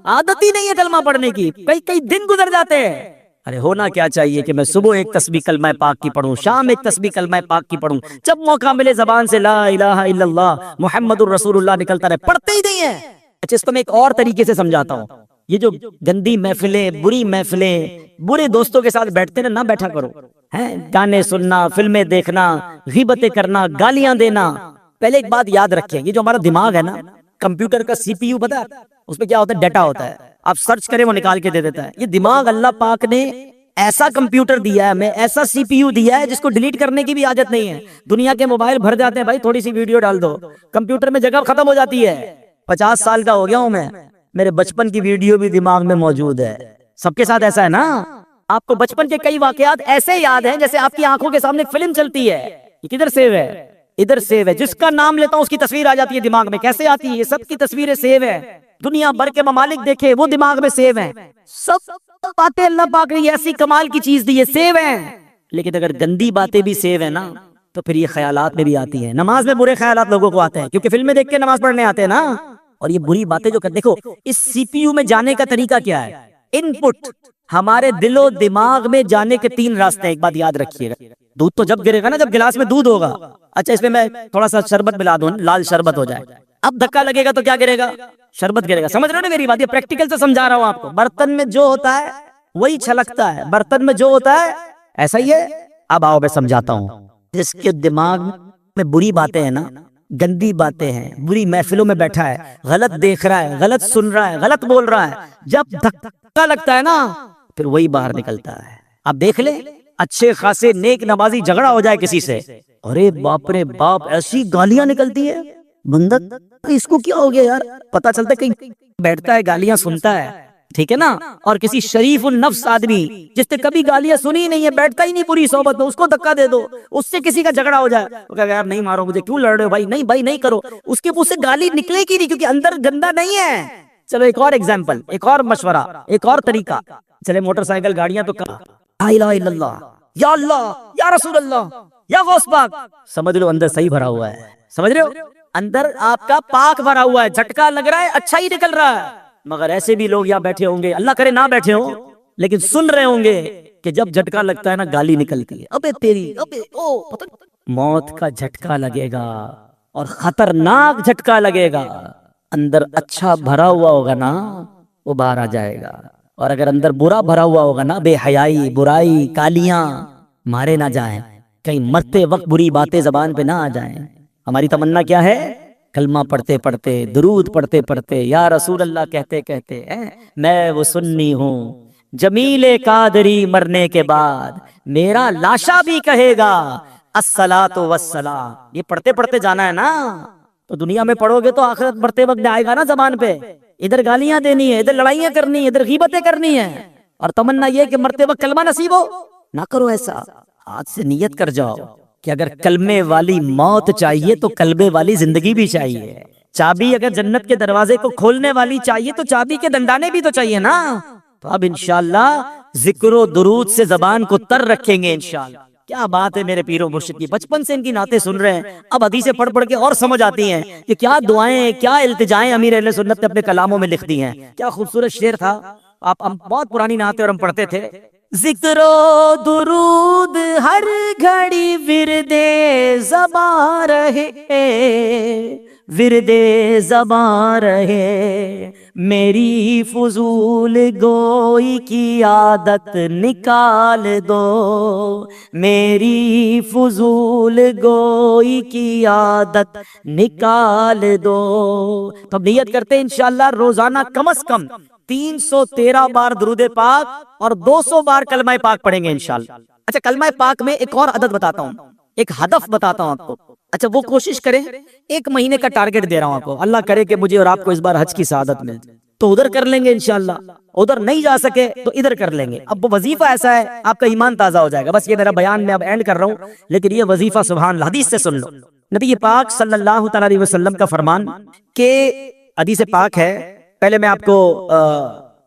عادت ہی نہیں ہے کلمہ پڑھنے کی، کئی دن گزر جاتے ہیں۔ ارے ہونا کیا چاہیے کہ میں صبح ایک تسبیح کلمہ پاک کی پڑھوں، شام ایک تسبیح کلمہ پاک کی پڑھوں، جب موقع ملے زبان سے لا الہ الا اللہ محمد الرسول اللہ نکلتا رہے، پڑھتے ہی نہیں ہے۔ اچھا اس کو میں ایک اور طریقے سے سمجھاتا ہوں، یہ جو گندی محفلیں، بری محفلیں، برے دوستوں کے ساتھ بیٹھتے نہ بیٹھا کرو، گانے سننا، فلمیں دیکھنا، غیبتیں کرنا، گالیاں دینا۔ پہلے ایک بات یاد رکھیں، یہ جو ہمارا دماغ ہے نا، کمپیوٹر کا سی پی یو پتا ہے اس میں کیا ہوتا ہے؟ ڈیٹا ہوتا ہے، آپ سرچ کریں وہ نکال کے دے دیتا ہے۔ یہ دماغ اللہ پاک نے ایسا کمپیوٹر دیا ہے ہمیں، ایسا سی پی یو دیا ہے جس کو ڈیلیٹ کرنے کی بھی عادت نہیں ہے۔ دنیا کے موبائل بھر جاتے ہیں، بھائی تھوڑی سی ویڈیو ڈال دو، کمپیوٹر میں جگہ ختم ہو جاتی ہے۔ 50 سال کا ہو گیا ہوں میں، میرے بچپن کی ویڈیو بھی دماغ میں موجود ہے۔ سب کے ساتھ ایسا ہے نا؟ آپ کو بچپن کے کئی واقعات ایسے یاد ہیں جیسے آپ کی آنکھوں کے سامنے فلم چلتی ہے۔ یہ کدھر سیو ہے؟ ادھر سیو ہے، جس کا نام لیتا ہوں اس کی تصویر آ جاتی ہے دماغ میں۔ کیسے آتی ہے؟ یہ سب کی تصویریں سیو ہے، دنیا بھر کے ممالک دیکھے وہ دماغ میں سیو ہیں، سب باتیں اللہ پاک نے یہ ایسی کمال کی چیز دی ہے، سیو ہیں۔ لیکن اگر گندی باتیں بھی سیو ہیں نا تو پھر یہ خیالات میں بھی آتی ہیں۔ نماز میں برے خیالات لوگوں کو آتے ہیں کیونکہ فلمیں دیکھ کے نماز پڑھنے آتے ہیں نا، اور یہ بری باتیں جو دیکھو اس سی پی یو میں جانے کا طریقہ کیا ہے؟ ان پٹ ہمارے دل و دماغ میں جانے کے 3 راستے ہیں، ایک بات یاد رکھیے گا۔ دودھ تو جب گرے گا نا جب گلاس میں دودھ ہوگا، اچھا اس میں تھوڑا سا شربت ملا دوں، لال شربت ہو جائے، اب دھکا لگے گا تو کیا گرے گا؟ شربت گرے گا۔ سمجھ رہے ہو نا میری بات؟ یہ پریکٹیکل سے سمجھا رہا ہوں آپ کو۔ برتن میں جو ہوتا ہے وہی چھلکتا ہے، برتن میں جو ہوتا ہے ایسا ہی ہے۔ اب آؤ میں سمجھاتا ہوں۔ جس کے دماغ میں بری باتیں ہیں نا، گندی باتیں ہیں، بری محفلوں میں بیٹھا ہے، غلط دیکھ رہا ہے، غلط سن رہا ہے، غلط بول رہا ہے، جب دھکا لگتا ہے نا پھر وہی باہر نکلتا ہے۔ آپ دیکھ لیں اچھے خاصے نیک نمازی جھگڑا ہو جائے کسی سے، ارے باپ رے باپ ایسی گالیاں نکلتی ہے، بندہ اس کو کیا ہو گیا یار؟ پتا چلتا ہے کہیں بیٹھتا ہے گالیاں سنتا ہے، ٹھیک ہے نا؟ اور کسی شریف النفس آدمی جس نے کبھی گالیاں سنی نہیں ہے، بیٹھتا ہی نہیں پوری صحبت میں، اس کو دھکا دے دو، اس سے کسی کا جھگڑا ہو جائے، وہ کہے گا یار نہیں مارو مجھے، کیوں لڑ رہے ہو بھائی؟ نہیں بھائی نہیں کرو، اس کے منہ سے گالی نکلے گی نہیں کیونکہ اندر گندا نہیں ہے۔ چلو ایک اور ایگزامپل، ایک اور مشورہ، ایک اور طریقہ۔ چلے موٹر سائیکل گاڑیاں تو لا الہ الا اللہ، یا اللہ، یا رسول اللہ، یا غوث پاک، سمجھ لو اندر صحیح بھرا ہوا ہے، سمجھ رہے ہو؟ اندر آپ کا پاک بھرا ہوا ہے، جھٹکا لگ رہا ہے، اچھا ہی نکل رہا ہے، مگر ایسے بھی لوگ یہاں بیٹھے ہوں گے، اللہ کرے نہ بیٹھے ہوں لیکن سن رہے ہوں گے کہ جب جھٹکا لگتا ہے نا گالی نکلتی ہے، ابے تیری، ابے او، پتہ موت کا جھٹکا لگے گا اور خطرناک جھٹکا لگے گا۔ اندر اچھا بھرا ہوا ہوگا نا وہ باہر آ جائے گا، اور اگر اندر برا بھرا ہوا ہوگا نا، بے حیائی، برائی، گالیاں، مارے نہ جائیں، کہیں مرتے وقت بری باتیں زبان پہ نہ آ جائیں۔ ہماری تمنا کیا ہے؟ کلمہ پڑھتے پڑھتے، درود پڑھتے پڑھتے، یا رسول اللہ کہتے کہتے میں وہ سنی ہوں جمیل قادری مرنے کے بعد میرا لاشا بھی کہے گا الصلاۃ والسلام۔ یہ پڑھتے پڑھتے جانا ہے نا، تو دنیا میں پڑھو گے تو آخرت مرتے وقت آئے گا نا زبان پہ، ادھر گالیاں دینی ہے، ادھر لڑائیاں کرنی ہے، ادھر غیبتیں کرنی ہے، اور تمنا یہ کہ مرتے وقت کلمہ نصیب ہو۔ نہ کرو ایسا، آج سے نیت کر جاؤ کہ اگر کلمے والی موت چاہیے تو کلمے والی زندگی بھی چاہیے۔ چابی اگر جنت کے دروازے کو کھولنے والی چاہیے تو چابی کے دندانے بھی تو چاہیے نا. تو اب انشاءاللہ ذکر و درود سے زبان کو تر رکھیں گے انشاءاللہ. کیا بات ہے میرے پیر و مرشد کی، بچپن سے ان کی نعتیں سن رہے ہیں، اب حدیثیں پڑھ پڑھ کے اور سمجھ آتی ہیں کہ کیا دعائیں، کیا التجائیں امیر اہل سنت نے اپنے کلاموں میں لکھ دی ہیں. کیا خوبصورت شعر تھا. ہم بہت پرانی نعتیں اور ہم پڑھتے تھے. ذکر و درود ہر گھڑی ورد زباں رہے، ورد زباں رہے، میری فضول گوئی کی عادت نکال دو، میری فضول گوئی کی عادت نکال دو. تو اب نیت کرتے ہیں انشاءاللہ روزانہ کم از کم 313 بار درود پاک اور 200 بار کلمہ پاک پڑھیں گے انشاءاللہ. اچھا کلمہ پاک میں ایک اور عدد بتاتا ہوں، ایک ہدف بتاتا ہوں آپ کو. اچھا وہ کوشش کریں، 1 مہینے کا ٹارگٹ دے رہا ہوں آپ کو، اللہ کرے کہ مجھے اور آپ کو اس بار حج کی سعادت مل جائے تو ادھر کر لیں گے انشاءاللہ، ادھر نہیں جا سکے تو ادھر کر لیں گے. اب وہ وظیفہ ایسا ہے آپ کا ایمان تازہ ہو جائے گا. بس یہ میرا بیان میں اب اینڈ کر رہا ہوں، لیکن یہ وظیفہ سبحان اللہ حدیث سے سن لو. نبی پاک صلی اللہ تعالی علیہ وسلم کا فرمان کہ حدیث پاک ہے، پہلے میں آپ کو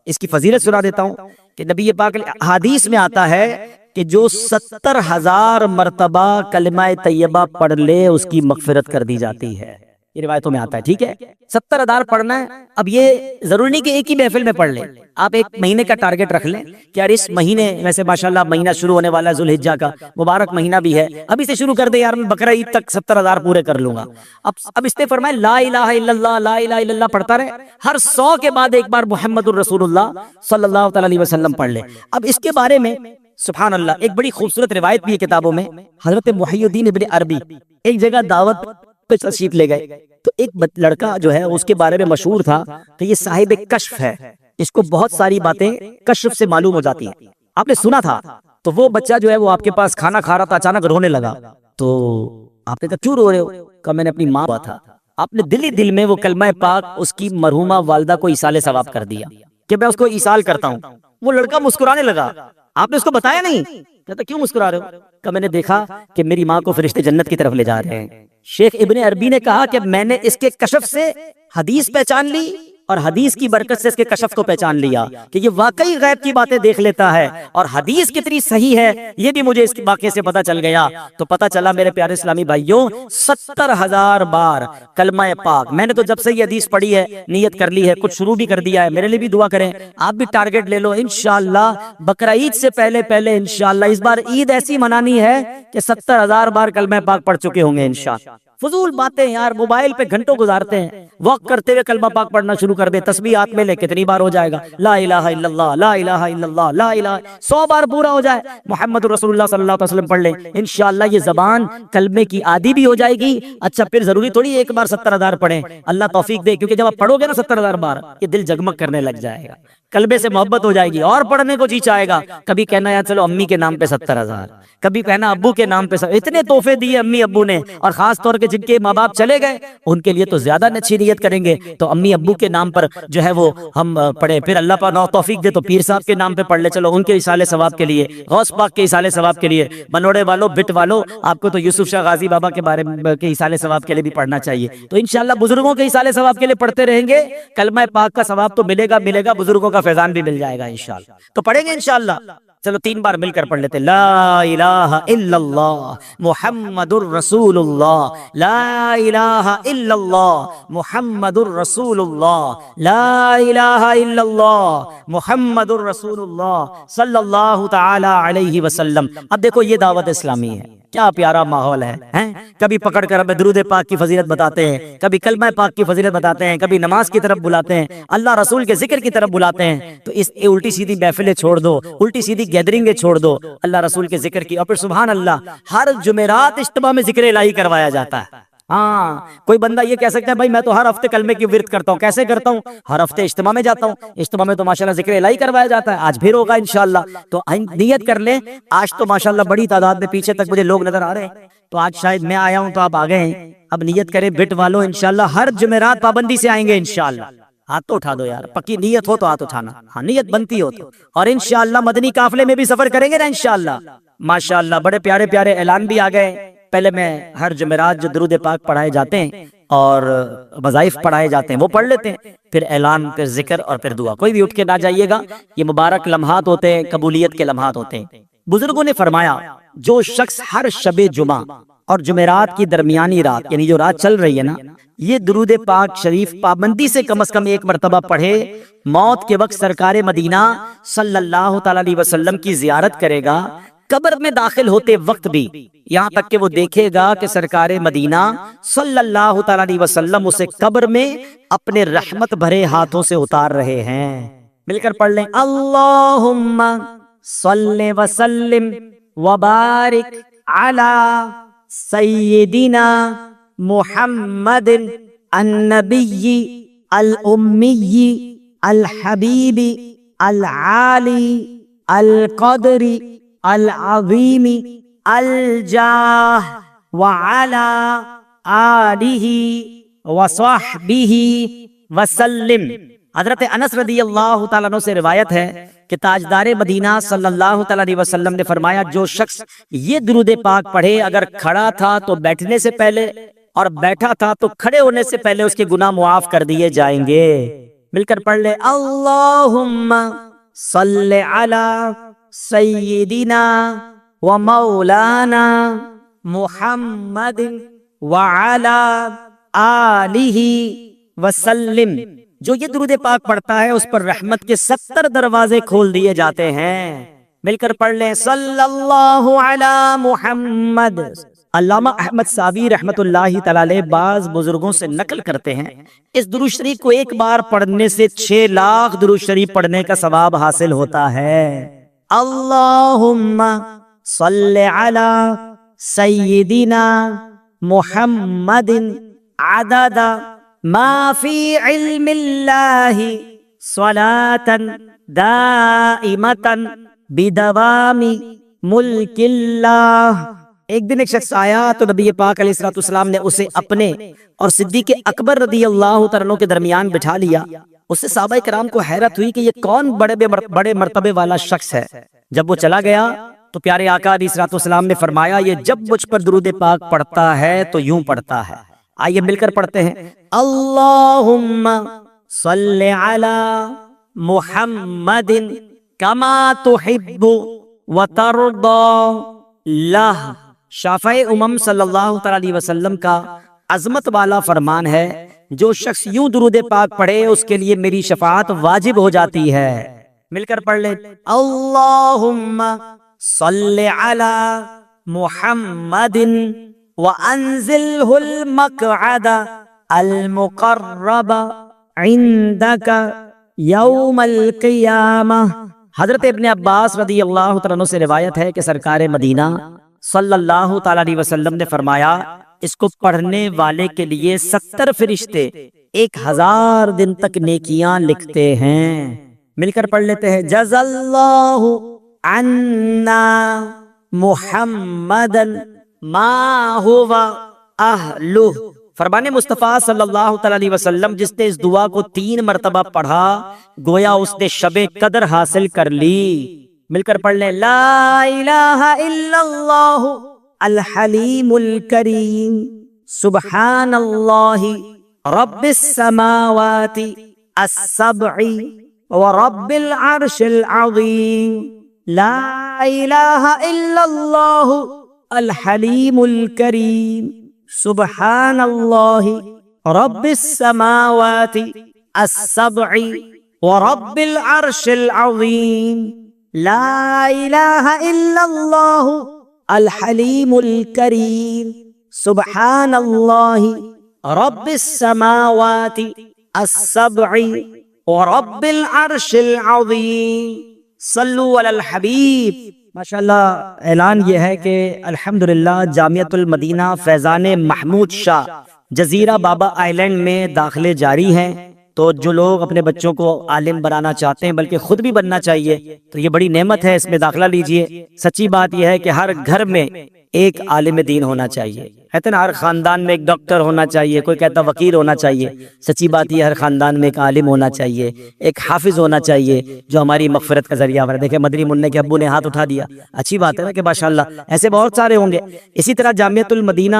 اس کی فضیلت سنا دیتا ہوں کہ نبی پاک حدیث میں آتا ہے کہ جو 70,000 مرتبہ کلمہ طیبہ پڑھ لے اس کی مغفرت کر دی جاتی ہے. یہ روایتوں میں آتا ہے. ٹھیک ہے 70,000 پڑھنا ہے. اب یہ ضروری نہیں کہ ایک ہی محفل میں پڑھ لیں، آپ 1 مہینے کا ٹارگٹ رکھ لیں کہ یار اس مہینے، ویسے ماشاءاللہ مہینہ شروع ہونے والا ہے ذوالحجہ کا، مبارک مہینہ بھی ہے، ابھی سے شروع کر دے یار میں بقرہ عید تک 70,000 پورے کر لوں گا. اب اس نے فرمایا لا الہ الا اللہ، لا الہ الا اللہ پڑھتا رہے، ہر 100 کے بعد ایک بار محمد الرسول اللہ صلی اللہ تعالی علیہ وسلم پڑھ لے. اب اس کے بارے میں سبحان اللہ ایک بڑی خوبصورت روایت بھی ہے کتابوں میں. حضرت محی الدین ابن عربی ایک جگہ دعوت پہ تشریف لے گئے تو ایک لڑکا جو ہے اس کے بارے میں مشہور تھا کہ یہ صاحب کشف ہے، اس کو بہت ساری باتیں کشف سے معلوم ہو جاتی ہیں. آپ نے سنا تھا. تو وہ بچہ جو ہے وہ آپ کے پاس کھانا کھا رہا تھا، اچانک رونے لگا. تو آپ نے کہا کیوں رو رہے ہو؟ کہا میں نے اپنی ماں ہوا تھا. آپ نے دل ہی دل میں وہ کلمہ پاک اس کی مرحومہ والدہ کو ایصال ثواب کر دیا کہ میں اس کو ایصال کرتا ہوں. وہ لڑکا مسکرانے لگا. آپ نے اس کو بتایا نہیں؟ کہتا کیوں مسکرا رہے ہو؟ کہ میں نے دیکھا کہ میری ماں کو فرشتے جنت کی طرف لے جا رہے ہیں. شیخ ابن عربی نے کہا کہ میں نے اس کے کشف سے حدیث پہچان لی اور حدیث کی برکت سے اس کے کشف کو پہچان لیا کہ یہ واقعی غیب کی باتیں دیکھ لیتا ہے اور حدیث کتنی صحیح ہے یہ بھی مجھے اس واقعے سے پتا چل گیا. تو پتا چلا میرے پیارے اسلامی بھائیوں 70,000 بار کلمہ پاک. میں نے تو جب سے یہ حدیث پڑھی ہے نیت کر لی ہے، کچھ شروع بھی کر دیا ہے. میرے لیے بھی دعا کریں، آپ بھی ٹارگٹ لے لو انشاءاللہ بقرہ عید سے پہلے پہلے انشاءاللہ. اس بار عید ایسی منانی ہے کہ 70,000 بار کلمہ پاک پڑھ چکے ہوں گے انشاءاللہ. فضول باتیں یار موبائل پہ گھنٹوں گزارتے ہیں، واک کرتے ہوئے کلمہ پاک پڑھنا شروع کر دے، تسبیح ہاتھ میں لے کتنی بار ہو جائے گا لا الہ الا اللہ، لا الہ الا اللہ، لا الہ 100 بار پورا ہو جائے محمد رسول اللہ صلی اللہ علیہ وسلم پڑھ لیں انشاءاللہ یہ زبان کلمے کی عادی بھی ہو جائے گی. اچھا پھر ضروری تھوڑی ایک بار 70,000 پڑھیں، اللہ توفیق دے، کیونکہ جب آپ پڑھو گے نا 70,000 بار یہ دل جگمگ کرنے لگ جائے گا، کلبے سے محبت ہو جائے گی اور پڑھنے کو جی چاہے گا. کبھی کہنا یا چلو امی کے نام پہ 70,000، کبھی کہنا ابو کے نام پہ. اتنے تحفے دیے امی ابو نے، اور خاص طور کے جن کے ماں باپ چلے گئے ان کے لیے تو زیادہ اچھی نیت کریں گے. تو امی ابو کے نام پر جو ہے وہ ہم پڑھے، پھر اللہ پاک توفیق دے تو پیر صاحب کے نام پہ پڑھ لے، چلو ان کے ایصال ثواب کے لیے، غوث پاک کے ایصال ثواب کے لیے. بنوڑے والوں بٹ والوں آپ کو تو یوسف شاہ غازی بابا کے بارے میں کے ایصال ثواب کے لیے بھی پڑھنا چاہیے. تو انشاءاللہ بزرگوں کے ایصال ثواب کے لیے پڑھتے رہیں گے، کلمہ پاک کا ثواب تو ملے گا، بزرگوں کا فیضان بھی مل جائے گا انشاءاللہ. تو پڑھیں گے انشاءاللہ. چلو 3 بار مل کر پڑھ لیتے. لا الہ الا اللہ محمد الرسول اللہ، لا الہ الا اللہ محمد الرسول اللہ، لا الہ الا اللہ محمد الرسول اللہ صلی اللہ تعالی علیہ وسلم. اب دیکھو یہ دعوت اسلامی ہے، کیا پیارا ماحول ہے. کبھی پکڑ کر ہمیں درود پاک کی فضیلت بتاتے ہیں، کبھی کلمہ پاک کی فضیلت بتاتے ہیں، کبھی نماز کی طرف بلاتے ہیں، اللہ رسول کے ذکر کی طرف بلاتے ہیں. تو اس الٹی سیدھی محفلیں چھوڑ دو، الٹی سیدھی گیدرنگیں چھوڑ دو، اللہ رسول کے ذکر کی. اور پھر سبحان اللہ ہر جمعرات اجتماع میں ذکر الہی کروایا جاتا ہے. ہاں کوئی بندہ یہ کہہ سکتا ہے بھائی میں تو ہر ہفتے کلمے کی ورد کرتا ہوں. کیسے کرتا ہوں؟ ہر ہفتے اجتماع میں جاتا ہوں، اجتماع میں تو ماشاءاللہ ذکر الہی کروایا جاتا ہے. آج پھر ہوگا انشاءاللہ. تو نیت کر لیں. آج تو ماشاءاللہ بڑی تعداد میں پیچھے تک مجھے لوگ نظر آ رہے ہیں، تو آج شاید میں آیا ہوں تو آپ آ گئے ہیں. اب نیت کریں بٹ والوں انشاءاللہ ہر جمعرات پابندی سے آئیں گے انشاءاللہ. ہاتھ تو اٹھا دو یار، پکی نیت ہو تو ہاتھ اٹھانا. ہاں نیت بنتی ہو تو. اور انشاءاللہ مدنی قافلے میں بھی سفر کریں گے نا انشاءاللہ. ماشاءاللہ بڑے پیارے پیارے اعلان بھی آ گئے. پہلے میں ہر جمعرات جو درود پاک پڑھائے جاتے ہیں اور وظائف پڑھائے جاتے ہیں وہ پڑھ لیتے ہیں، پھر اعلان، پھر ذکر اور پھر دعا. کوئی بھی اٹھ کے نہ جائیے گا، یہ مبارک لمحات ہوتے ہیں، قبولیت کے لمحات ہوتے ہیں. بزرگوں نے فرمایا جو شخص ہر شب جمعہ اور جمعرات کی درمیانی رات، یعنی جو رات چل رہی ہے نا، یہ درود پاک شریف پابندی سے کم از کم ایک مرتبہ پڑھے، موت کے وقت سرکار مدینہ صلی اللہ تعالی علیہ وسلم کی زیارت کرے گا. قبر میں داخل ہوتے وقت بھی یہاں تک کہ وہ دیکھے گا کہ سرکار مدینہ صلی اللہ تعالی علیہ وسلم اسے قبر میں اپنے رحمت بھرے ہاتھوں سے اتار رہے ہیں. مل کر پڑھ لیں، اللہم صلی وسلم وبارک علی سیدنا محمد النبی الامی الحبیب العالی القدر العظیم الجاہ وعلا آلہ وصحبہ وسلم. حضرت انس رضی اللہ تعالیٰ عنہ سے روایت ہے کہ تاجدار مدینہ صلی اللہ تعالیٰ علیہ وسلم نے فرمایا جو شخص یہ درود پاک پڑھے، اگر کھڑا تھا تو بیٹھنے سے پہلے اور بیٹھا تھا تو کھڑے ہونے سے پہلے اس کے گناہ معاف کر دیے جائیں گے. مل کر پڑھ لے، اللہم صلی علی سیدنا و مولانا محمد وعلی آلہ وسلم. جو یہ درود پاک پڑھتا ہے اس پر رحمت کے 70 دروازے کھول دیے جاتے ہیں. مل کر پڑھ لیں، صلی اللہ علی محمد. علامہ احمد ساوی رحمت اللہ تعالی علیہ بعض بزرگوں سے نقل کرتے ہیں اس درود شریف کو ایک بار پڑھنے سے 6 لاکھ درود شریف پڑھنے کا ثواب حاصل ہوتا ہے. اللہم صلی علی سیدنا محمد عدد ما فی علم اللہ صلاة دائمتا بدوام ملک اللہ. ایک دن ایک شخص آیا تو نبی پاک علیہ الصلوۃ والسلام نے اسے اپنے اور صدیق اکبر رضی اللہ تعالیٰ عنہ کے درمیان بٹھا لیا. اس سے صحابہ کرام کو حیرت ہوئی کہ یہ کون بڑے مرتبے والا شخص ہے. جب وہ چلا گیا تو پیارے آقا علیہ الصلوۃ والسلام نے فرمایا یہ جب مجھ پر درود پاک پڑھتا ہے تو یوں پڑھتا ہے. آئیے مل کر پڑھتے ہیں، اللہم صلی علی محمد کما تحب وترضی لہ. شافع امم صلی اللہ تعالی علیہ وسلم کا عظمت والا فرمان ہے جو شخص یوں درود پاک پڑھے اس کے لیے میری شفاعت واجب ہو جاتی ہے. مل کر پڑھ لیں، اللہم صلی علی محمد وانزلہ المقعد المقرب عندک یوم القیامہ. حضرت ابن عباس رضی اللہ تعالیٰ عنہ سے روایت ہے کہ سرکار مدینہ صلی اللہ تعالیٰ علیہ وسلم نے فرمایا اس کو پڑھنے والے کے لیے 70 فرشتے 1000 دن تک نیکیاں لکھتے ہیں. مل کر پڑھ لیتے ہیں، جزا اللہ عنا محمدا ما هو اہلہ. فرمان مصطفیٰ صلی اللہ تعالی علیہ وسلم جس نے اس دعا کو 3 مرتبہ پڑھا گویا اس نے شب قدر حاصل کر لی. مل کر پڑھ لیں، لا الہ الا اللہ الحلیم الکریم سبحان اللہ رب السماوات السبع ورب العرش العظیم. لا الہ الا اللہ الحلیم الکریم سبحان اللہ رب السماوات السبع ورب العرش العظیم. لا الہ الا اللہ الحلیم الکریم سبحان اللہ رب السماوات السبع ورب العرش العظیم. صلو علی الحبیب. ماشاءاللہ اعلان یہ ہے کہ الحمدللہ جامعۃ المدینہ فیضان محمود شاہ جزیرہ بابا آئی لینڈ میں داخلے جاری ہیں. تو جو لوگ اپنے بچوں کو عالم بنانا چاہتے ہیں بلکہ خود بھی بننا چاہیے تو یہ بڑی نعمت ہے، اس میں داخلہ لیجئے. سچی بات یہ ہے کہ ہر گھر میں ایک عالم دین ہونا چاہیے. کہتے ہیں نا ہر خاندان میں ایک ڈاکٹر ہونا چاہیے، کوئی کہتا وکیل ہونا چاہیے. سچی بات یہ ہر خاندان میں ایک عالم ہونا چاہیے، ایک حافظ ہونا چاہیے جو ہماری مغفرت کا ذریعہ بنے. دیکھیں مدنی منع کے ابو نے ہاتھ اٹھا دیا، اچھی بات ہے نا کہ ماشاءاللہ ایسے بہت سارے ہوں گے. اسی طرح جامعۃ المدینہ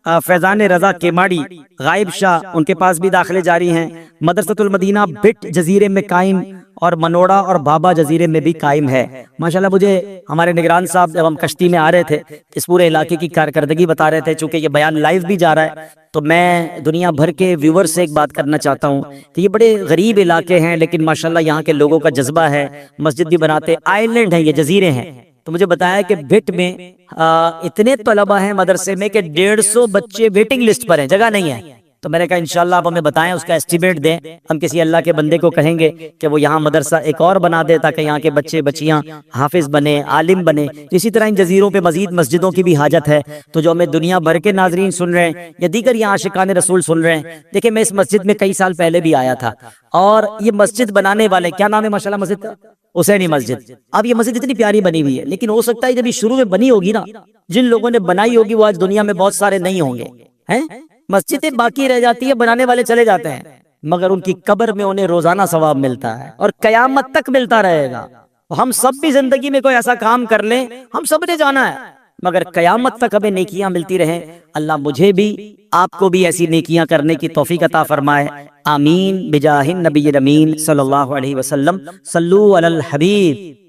فیضان رضا کیماڑی غائب شاہ، ان کے پاس بھی داخلے جاری ہیں۔ مدرسۃ المدینہ بٹ جزیرے میں قائم، اور منوڑا اور بابا جزیرے میں بھی قائم ہے۔ ماشاءاللہ مجھے ہمارے نگران صاحب جب ہم کشتی میں آ رہے تھے اس پورے علاقے کی کارکردگی بتا رہے تھے، چونکہ یہ بیان لائیو بھی جا رہا ہے تو میں دنیا بھر کے ویور سے ایک بات کرنا چاہتا ہوں کہ یہ بڑے غریب علاقے ہیں لیکن ماشاءاللہ یہاں کے لوگوں کا جذبہ ہے، مسجد بھی بناتے، آئلینڈ ہیں، یہ جزیرے ہیں۔ تو مجھے بتایا کہ بٹ میں اتنے طلبہ ہیں مدرسے میں کہ 150 بچے ویٹنگ لسٹ پر ہیں، جگہ نہیں ہے۔ تو میں نے کہا انشاءاللہ آپ ہمیں بتائیں، اس کا ایسٹیمیٹ دیں، ہم کسی اللہ کے بندے کو کہیں گے کہ وہ یہاں مدرسہ ایک اور بنا دے تاکہ یہاں کے بچے بچیاں حافظ بنے، عالم بنے۔ اسی طرح ان جزیروں پہ مزید مسجدوں کی بھی حاجت ہے۔ تو جو ہمیں دنیا بھر کے ناظرین سن رہے ہیں یا دیگر یہاں عاشقان رسول سن رہے ہیں، دیکھیں میں اس مسجد میں کئی سال پہلے بھی آیا تھا، اور یہ مسجد بنانے والے، کیا نام ہے ماشاءاللہ مسجد کا؟ حسینی مسجد۔ اب یہ مسجد اتنی پیاری بنی ہوئی ہے، لیکن ہو سکتا ہے جب یہ شروع میں بنی ہوگی نا، جن لوگوں نے بنائی ہوگی وہ آج دنیا میں بہت سارے نہیں ہوں گے، ہیں؟ مسجدیں باقی رہ جاتی ہے، بنانے والے چلے جاتے ہیں، مگر ان کی قبر میں انہیں روزانہ ثواب ملتا ہے اور قیامت تک ملتا رہے گا۔ ہم سب بھی زندگی میں کوئی ایسا کام کر لیں، ہم سب نے جانا ہے، مگر قیامت تک ہمیں نیکیاں ملتی رہیں۔ اللہ مجھے بھی آپ کو بھی ایسی نیکیاں کرنے کی توفیق عطا فرمائے، آمین بجاہ النبی الامین صلی اللہ علیہ وسلم۔ صلو علی الحبیب۔